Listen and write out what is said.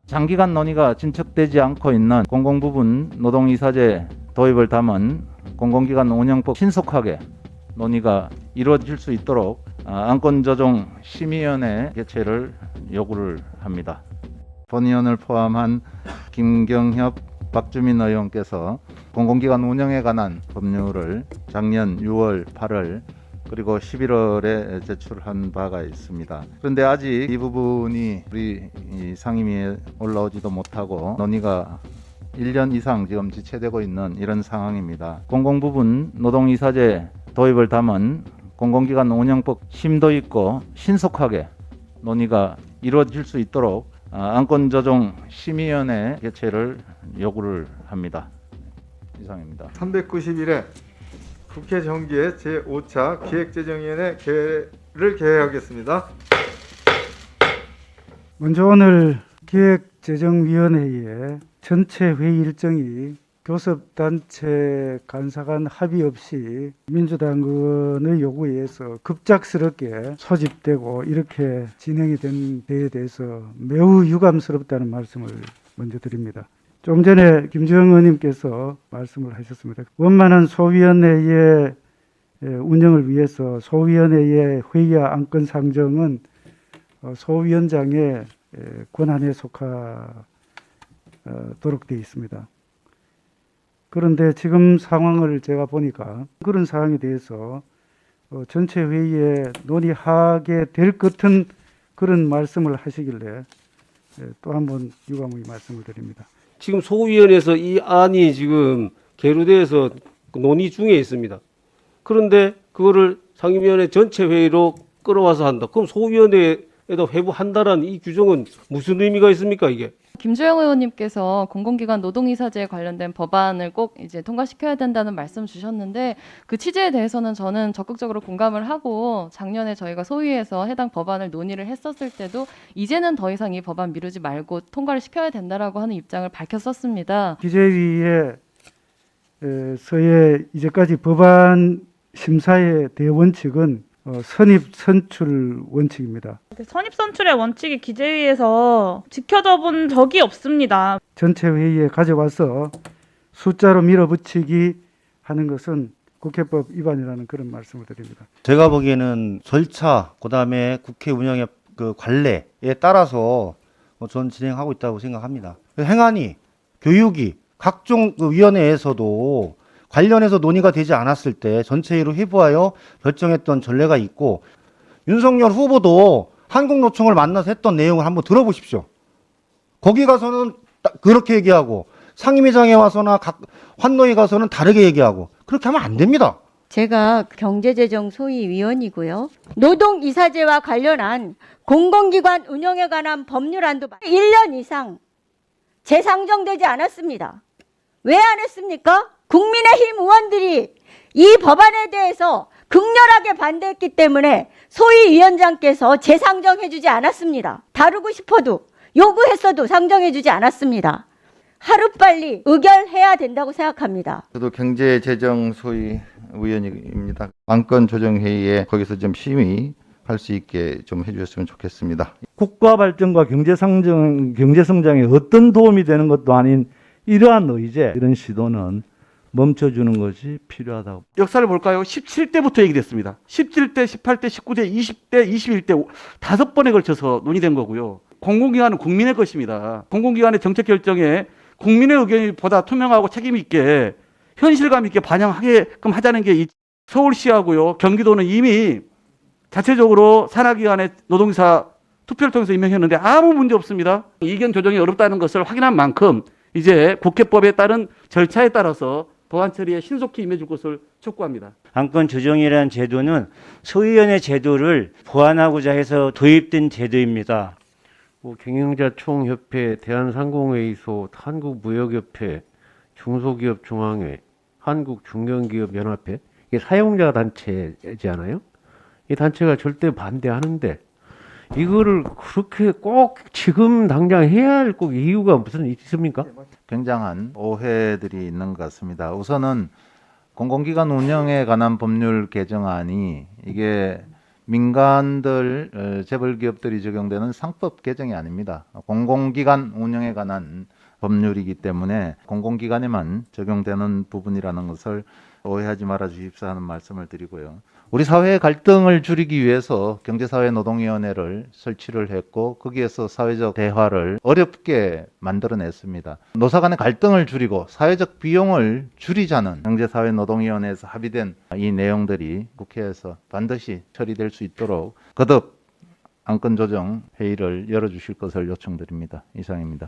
장기간 논의가 진척되지 않고 있는 공공부분 노동이사제 도입을 담은 공공기관 운영법 신속하게 논의가 이루어질 수 있도록 안건조정심의위원회 개최를 요구를 합니다. 본의원을 포함한 김경협, 박주민 의원께서 공공기관 운영에 관한 법률을 작년 6월, 8월 그리고 11월에 제출한 바가 있습니다. 그런데 아직 이 부분이 우리 상임위에 올라오지도 못하고 논의가 1년 이상 지금 지체되고 있는 이런 상황입니다. 공공부분 노동이사제 도입을 담은 공공기관 운영법 심도 있고 신속하게 논의가 이루어질 수 있도록 안건조정심의위원회 개최를 요구를 합니다. 이상입니다. 391회 국회 정기의 제5차 기획재정위원회 개회를 개회하겠습니다. 먼저 오늘 기획재정위원회의 전체 회의 일정이 교섭단체 간사 간 합의 없이 민주당 의원의 요구에 의해서 급작스럽게 소집되고 이렇게 진행이 된 데에 대해서 매우 유감스럽다는 말씀을 먼저 드립니다. 좀 전에 김주영 의원님께서 말씀을 하셨습니다. 원만한 소위원회의 운영을 위해서 소위원회의 회의와 안건 상정은 소위원장의 권한에 속하도록 되어 있습니다. 그런데 지금 상황을 제가 보니까 그런 사항에 대해서 전체 회의에 논의하게 될 같은 그런 말씀을 하시길래 또 한번 유감의 말씀을 드립니다. 지금 소위원회에서 이 안이 지금 계류돼서 논의 중에 있습니다. 그런데 그거를 상임위원회 전체 회의로 끌어와서 한다. 그럼 소위원회에도 회부한다라는 이 규정은 무슨 의미가 있습니까, 이게? 김주영 의원님께서 공공기관 노동이사제에 관련된 법안을 꼭 이제 통과시켜야 된다는 말씀 주셨는데 그 취지에 대해서는 저는 적극적으로 공감을 하고 작년에 저희가 소위에서 해당 법안을 논의를 했었을 때도 이제는 더 이상 이 법안 미루지 말고 통과를 시켜야 된다라고 하는 입장을 밝혔었습니다. 기재위에서의 이제까지 법안 심사의 대원칙은 선입 선출 원칙입니다. 선입 선출의 원칙이 기재위에서 지켜져 본 적이 없습니다. 전체 회의에 가져와서 숫자로 밀어붙이기 하는 것은 국회법 위반이라는 그런 말씀을 드립니다. 제가 보기에는 절차, 그다음에 국회 운영의 그 관례에 따라서 저는 진행하고 있다고 생각합니다. 행안위, 교육위, 각종 그 위원회에서도 관련해서 논의가 되지 않았을 때 전체회의로 회부하여 결정했던 전례가 있고, 윤석열 후보도 한국노총을 만나서 했던 내용을 한번 들어보십시오. 거기 가서는 그렇게 얘기하고 상임위장에 와서나 각 환노에 가서는 다르게 얘기하고, 그렇게 하면 안 됩니다. 제가 경제재정 소위위원이고요. 노동이사제와 관련한 공공기관 운영에 관한 법률안도 1년 이상 재상정되지 않았습니다. 왜 안 했습니까? 국민의힘 의원들이 이 법안에 대해서 극렬하게 반대했기 때문에 소위위원장께서 재상정해주지 않았습니다. 다루고 싶어도 요구했어도 상정해주지 않았습니다. 하루빨리 의결해야 된다고 생각합니다. 저도 경제재정 소위 위원입니다. 안건조정회의에 거기서 좀 심의할 수 있게 좀 해주셨으면 좋겠습니다. 국가 발전과 경제성장에 어떤 도움이 되는 것도 아닌 이러한 의제, 이런 시도는 멈춰주는 것이 필요하다고. 역사를 볼까요? 17대부터 얘기됐습니다. 17대, 18대, 19대, 20대, 21대 5번에 걸쳐서 논의된 거고요. 공공기관은 국민의 것입니다. 공공기관의 정책 결정에 국민의 의견이 보다 투명하고 책임 있게 현실감 있게 반영하게끔 하자는 게 서울시하고요. 경기도는 이미 자체적으로 산하기관의 노동이사 투표를 통해서 임명했는데 아무 문제 없습니다. 이견 조정이 어렵다는 것을 확인한 만큼 이제 국회법에 따른 절차에 따라서 법안 처리에 신속히 임해줄 것을 촉구합니다. 안건 조정이라는 제도는 소위원회 제도를 보완하고자 해서 도입된 제도입니다. 경영자총협회, 대한상공회의소, 한국무역협회, 중소기업중앙회, 한국중견기업연합회, 이게 사용자 단체지 않아요? 이 단체가 절대 반대하는데 이거를 그렇게 꼭 지금 당장 해야 할 꼭 이유가 무슨 있습니까? 굉장한 오해들이 있는 것 같습니다. 우선은 공공기관 운영에 관한 법률 개정안이 이게 민간들 재벌 기업들이 적용되는 상법 개정이 아닙니다. 공공기관 운영에 관한 법률이기 때문에 공공기관에만 적용되는 부분이라는 것을 오해하지 말아 주십사 하는 말씀을 드리고요. 우리 사회의 갈등을 줄이기 위해서 경제사회노동위원회를 설치를 했고 거기에서 사회적 대화를 어렵게 만들어냈습니다. 노사 간의 갈등을 줄이고 사회적 비용을 줄이자는 경제사회노동위원회에서 합의된 이 내용들이 국회에서 반드시 처리될 수 있도록 거듭 안건조정 회의를 열어주실 것을 요청드립니다. 이상입니다.